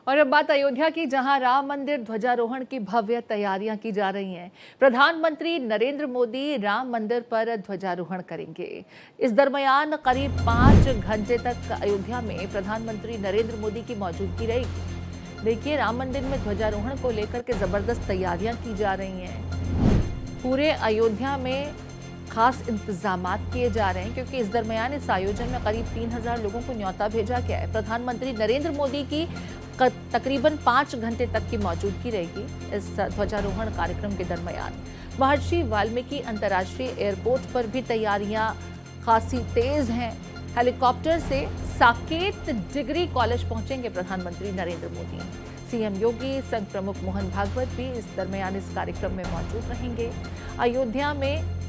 और अब बात अयोध्या की, जहां राम मंदिर ध्वजारोहण की भव्य तैयारियां की जा रही हैं। प्रधानमंत्री नरेंद्र मोदी राम मंदिर पर ध्वजारोहण करेंगे। इस दरमियान करीब 5 घंटे तक अयोध्या में प्रधानमंत्री नरेंद्र मोदी की मौजूदगी रहेगी। देखिए, राम मंदिर में ध्वजारोहण को लेकर के जबरदस्त तैयारियां की जा रही हैं। पूरे अयोध्या में खास इंतजामात किए जा रहे हैं, क्योंकि इस दरमियान इस आयोजन में करीब 3000 लोगों को न्योता भेजा गया है। प्रधानमंत्री नरेंद्र मोदी की तकरीबन 5 घंटे तक की मौजूदगी रहेगी इस ध्वजारोहण कार्यक्रम के दरमियान। महर्षि वाल्मीकि अंतर्राष्ट्रीय एयरपोर्ट पर भी तैयारियां खासी तेज हैं। हेलीकॉप्टर से साकेत डिग्री कॉलेज पहुंचेंगे प्रधानमंत्री नरेंद्र मोदी। सीएम योगी, संघ प्रमुख मोहन भागवत भी इस दरमियान इस कार्यक्रम में मौजूद रहेंगे। अयोध्या में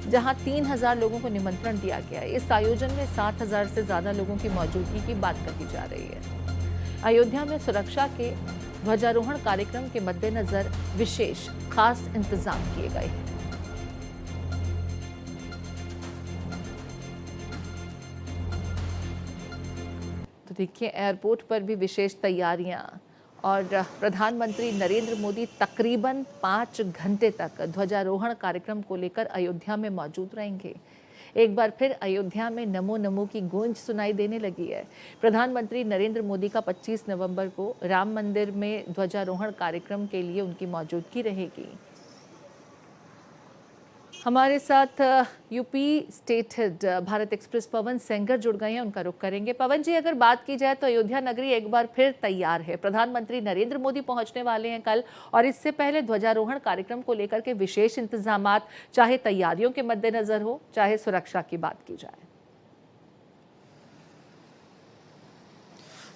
जहां 3000 लोगों को निमंत्रण दिया गया है, इस आयोजन में 7000 से ज्यादा लोगों की मौजूदगी की बात कही जा रही है। अयोध्या में सुरक्षा के ध्वजारोहण कार्यक्रम के मद्देनजर विशेष खास इंतजाम किए गए हैं। तो देखिए, एयरपोर्ट पर भी विशेष तैयारियां, और प्रधानमंत्री नरेंद्र मोदी तकरीबन 5 घंटे तक ध्वजारोहण कार्यक्रम को लेकर अयोध्या में मौजूद रहेंगे। एक बार फिर अयोध्या में नमो नमो की गूंज सुनाई देने लगी है। प्रधानमंत्री नरेंद्र मोदी का 25 नवंबर को राम मंदिर में ध्वजारोहण कार्यक्रम के लिए उनकी मौजूदगी रहेगी। हमारे साथ UP state head Bharat express Pawan Sengar जुड़ गए हैं, उनका रुख करेंगे। पवन जी, अगर बात की जाए तो अयोध्या नगरी एक बार फिर तैयार है। प्रधानमंत्री नरेंद्र मोदी पहुंचने वाले हैं कल, और इससे पहले ध्वजारोहण कार्यक्रम को लेकर के विशेष इंतजामात, चाहे तैयारियों के मद्देनजर हो, चाहे सुरक्षा की बात की जाए।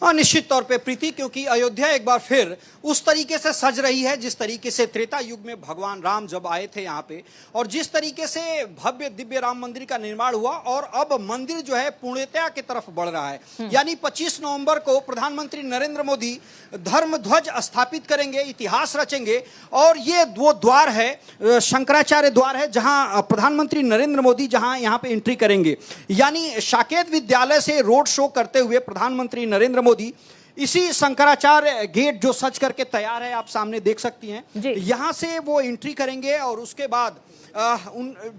हाँ, निश्चित तौर पे प्रीति, क्योंकि अयोध्या एक बार फिर उस तरीके से सज रही है जिस तरीके से त्रेता युग में भगवान राम जब आए थे यहाँ पे, और जिस तरीके से भव्य दिव्य राम मंदिर का निर्माण हुआ, और अब मंदिर जो है पूर्णतया की तरफ बढ़ रहा है। यानी 25 नवंबर को प्रधानमंत्री नरेंद्र मोदी धर्म ध्वज स्थापित करेंगे, इतिहास रचेंगे। और ये वो द्वार है, शंकराचार्य द्वार है, जहां प्रधानमंत्री नरेंद्र मोदी जहां यहाँ पे एंट्री करेंगे। यानी साकेत विद्यालय से रोड शो करते हुए प्रधानमंत्री नरेंद्र मोदी इसी शंकराचार्य गेट जो सज करके तैयार है, आप सामने देख सकती हैं, यहां से वो एंट्री करेंगे। और उसके बाद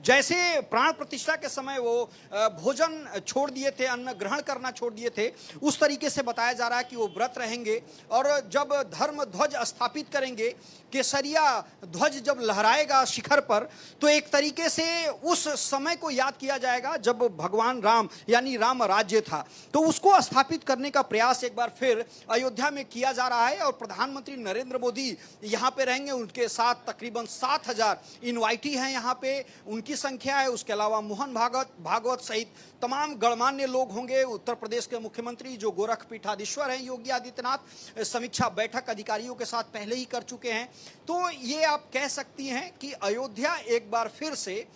जैसे प्राण प्रतिष्ठा के समय वो भोजन छोड़ दिए थे, अन्न ग्रहण करना छोड़ दिए थे, उस तरीके से बताया जा रहा है कि वो व्रत रहेंगे। और जब धर्म ध्वज स्थापित करेंगे, केसरिया ध्वज जब लहराएगा शिखर पर, तो एक तरीके से उस समय को याद किया जाएगा जब भगवान राम यानी राम राज्य था। तो उसको स्थापित करने का प्रयास एक बार फिर अयोध्या में किया जा रहा है। और प्रधानमंत्री नरेंद्र मोदी यहाँ पे रहेंगे, उनके साथ तकरीबन 7000 इनवाइटी हैं यहाँ पे, उनकी संख्या है। उसके अलावा मोहन भागवत सहित तमाम गणमान्य लोग होंगे। उत्तर प्रदेश के मुख्यमंत्री जो गोरखपीठाधीश्वर हैं योगी आदित्यनाथ, समीक्षा बैठक अधिकारियों के साथ पहले ही कर चुके हैं। तो ये आप कह सकती हैं कि अयोध्या एक बार फिर से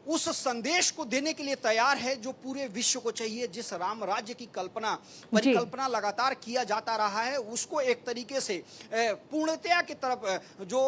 उस संदेश को देने के लिए तैयार है जो पूरे विश्व को चाहिए। जिस राम राज्य की परिकल्पना लगातार किया जाता रहा है, उसको एक तरीके से पूर्णतया की तरफ जो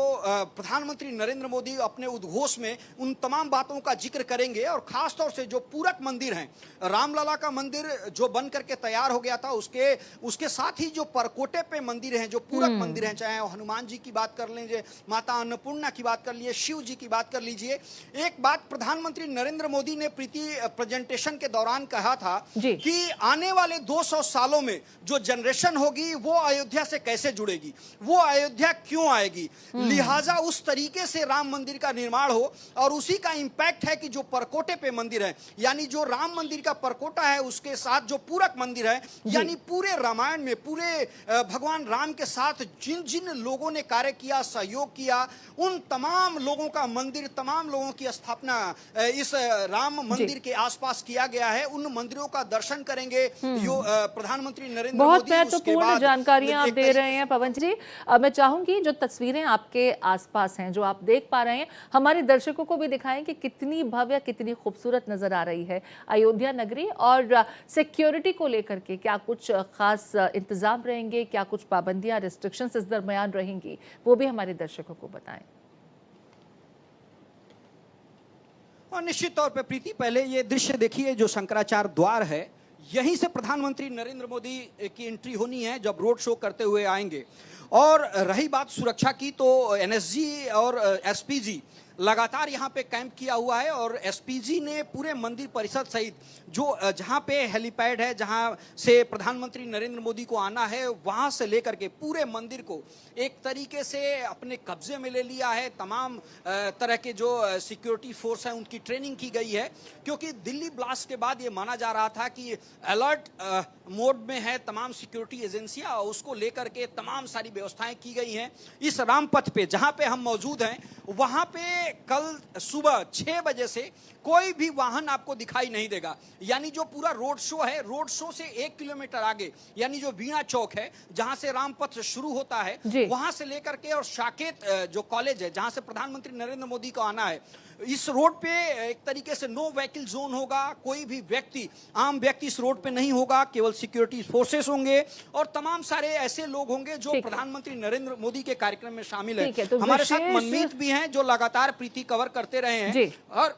प्रधानमंत्री नरेंद्र मोदी अपने उद्घोष में उन तमाम बातों का जिक्र करेंगे। और खास तौर से जो पूरक मंदिर हैं, रामलला का मंदिर जो बन करके तैयार हो गया था, उसके साथ ही जो परकोटे पे मंदिर हैं, जो पूरक मंदिर हैं, चाहे हनुमान जी की बात कर लीजिए, माता अन्नपूर्णा की बात कर लीजिए, शिव जी की बात कर लीजिए। एक बात प्रधानमंत्री नरेंद्र मोदी ने प्रेजेंटेशन के दौरान कहा था कि आने वाले 200 सालों में जो जनरेशन होगी वो अयोध्या से कैसे जुड़ेगी, वो अयोध्या क्यों आएगी, लिहाजा उस तरीके से राम मंदिर का निर्माण हो। और उसी का इंपैक्ट है कि जो परकोटे पे मंदिर है, यानी जो राम मंदिर का परकोटा है, उसके साथ जो पूरक मंदिर है, यानी पूरे रामायण में पूरे भगवान राम के साथ जिन जिन लोगों ने कार्य किया, सहयोग किया, उन तमाम लोगों का मंदिर, तमाम लोगों की स्थापना इस राम मंदिर के आसपास किया गया है। उन मंदिरों का दर्शन करेंगे यो प्रधानमंत्री नरेंद्र मोदी। बहुत महत्वपूर्ण जानकारियां आप दे रहे हैं पवन जी। मैं चाहूंगी जो तस्वीरें आपके आसपास हैं, जो आप देख पा रहे हैं, हमारे दर्शकों को भी दिखाएं कि कितनी भव्य, कितनी खूबसूरत नजर आ रही है अयोध्या नगरी। और सिक्योरिटी को लेकर के क्या कुछ खास इंतजाम रहेंगे, क्या कुछ पाबंदियां, रिस्ट्रिक्शंस इस दरमियान रहेंगी, वो भी हमारे दर्शकों को बताएं। और निश्चित तौर पे प्रीति, पहले ये दृश्य देखिए जो शंकराचार्य द्वार है, यहीं से प्रधानमंत्री नरेंद्र मोदी की एंट्री होनी है जब रोड शो करते हुए आएंगे। और रही बात सुरक्षा की, तो एनएसजी और एसपीजी लगातार यहाँ पे कैंप किया हुआ है और एसपीजी ने पूरे मंदिर परिसर सहित जो जहाँ पे हेलीपैड है, जहाँ से प्रधानमंत्री नरेंद्र मोदी को आना है, वहाँ से लेकर के पूरे मंदिर को एक तरीके से अपने कब्जे में ले लिया है। तमाम तरह के जो सिक्योरिटी फोर्स हैं उनकी ट्रेनिंग की गई है, क्योंकि दिल्ली ब्लास्ट के बाद ये माना जा रहा था कि अलर्ट मोड में है तमाम सिक्योरिटी एजेंसियां, और उसको लेकर के तमाम सारी व्यवस्थाएं की गई हैं। इस रामपथ पे जहां पे हम मौजूद हैं, वहां पे कल सुबह 6 बजे से कोई भी वाहन आपको दिखाई नहीं देगा। यानी जो पूरा रोड शो है, रोड शो से 1 किलोमीटर आगे यानी जो वीणा चौक है, जहां से रामपथ शुरू होता है, वहां से लेकर के और साकेत जो कॉलेज है जहां से प्रधानमंत्री नरेंद्र मोदी को आना है, इस रोड पे एक तरीके से नो व्हीकल जोन होगा। कोई भी व्यक्ति, आम व्यक्ति इस रोड पे नहीं होगा, केवल सिक्योरिटी फोर्सेस होंगे और तमाम सारे ऐसे लोग होंगे जो प्रधानमंत्री नरेंद्र मोदी के कार्यक्रम में शामिल है। तो हमारे साथ मनमीत भी हैं जो लगातार प्रीति कवर करते रहे हैं। और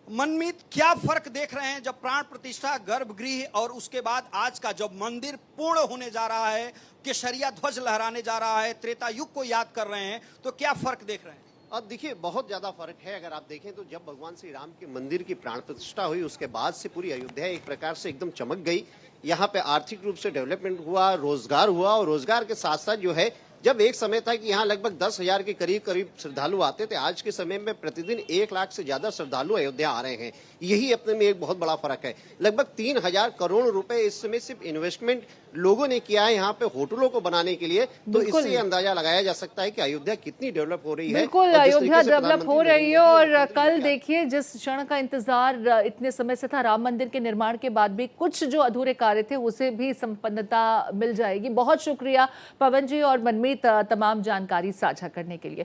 मनमीत, क्या फर्क देख रहे हैं जब प्राण प्रतिष्ठा, गर्भगृह और उसके बाद आज का जब मंदिर पूर्ण होने जा रहा है, केसरिया ध्वज लहराने जा रहा है, त्रेता युग को याद कर रहे हैं, तो क्या फर्क देख रहे हैं? अब देखिए, बहुत ज्यादा फर्क है। अगर आप देखें तो जब भगवान श्री राम के मंदिर की प्राण प्रतिष्ठा हुई, उसके बाद से पूरी अयोध्या एक प्रकार से एकदम चमक गई। यहाँ पे आर्थिक रूप से डेवलपमेंट हुआ, रोजगार हुआ, और रोजगार के साथ साथ जो है, जब एक समय था कि यहाँ लगभग 10,000 के करीब श्रद्धालु आते थे, आज के समय में प्रतिदिन 1 लाख से ज्यादा श्रद्धालु अयोध्या आ रहे हैं। यही अपने में एक बहुत बड़ा फर्क है। लगभग 3,000 करोड़ रुपए इस समय सिर्फ इन्वेस्टमेंट लोगों ने किया है यहाँ पे होटलों को बनाने के लिए। तो इससे अंदाजा लगाया जा सकता है कि अयोध्या कितनी डेवलप हो रही है। बिल्कुल, अयोध्या डेवलप हो रही है। और कल देखिए, जिस क्षण का इंतजार इतने समय से था, राम मंदिर के निर्माण के बाद भी कुछ जो अधूरे कार्य थे उसे भी संपन्नता मिल जाएगी। बहुत शुक्रिया पवन जी और मनमीत तमाम जानकारी साझा करने के लिए।